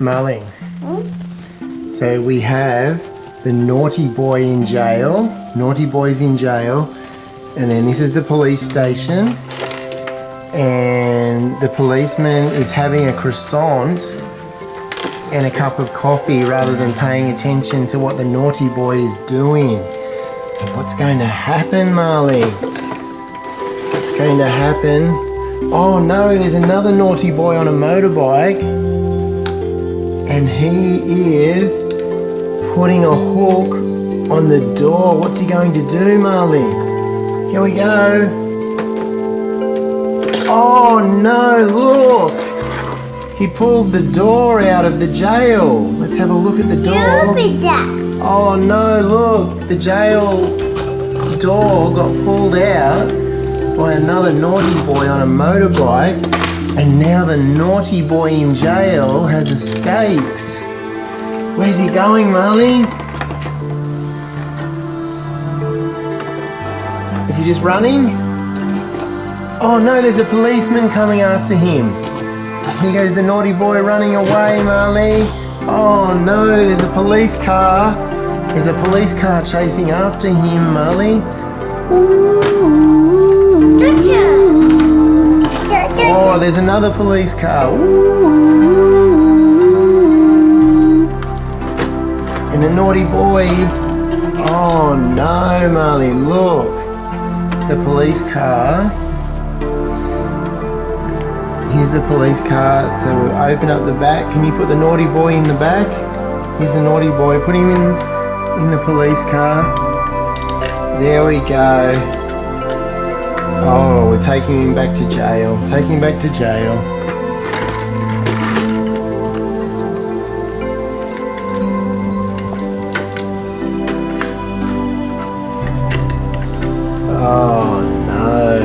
Marley. So we have the naughty boy in jail. Naughty boy's in jail. And then this is the police station. And the policeman is having a croissant and a cup of coffee rather than paying attention to what the naughty boy is doing. So what's going to happen, Marley? What's going to happen? Oh no, there's another naughty boy on a motorbike. And he is putting a hook on the door. What's he going to do, Marley? Here we go. Oh no, look! He pulled the door out of the jail. Let's have a look at the door. Oh no, look! The jail door got pulled out by another naughty boy on a motorbike, and now the naughty boy in jail has escaped. Where's he going, Marley? Is he just running? Oh no, there's a policeman coming after him. Here goes the naughty boy running away, Marley. Oh no, there's a police car. There's a police car chasing after him, Marley. Oh, there's another police car. And the naughty boy. Oh no, Marley, look. The police car. Here's the police car. So we'll open up the back. Can you put the naughty boy in the back? Here's the naughty boy. Put him in the police car. There we go. Oh, we're taking him back to jail. Taking him back to jail. Oh no.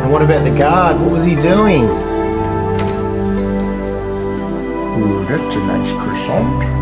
And what about the guard? What was he doing? Ooh, that's a nice croissant.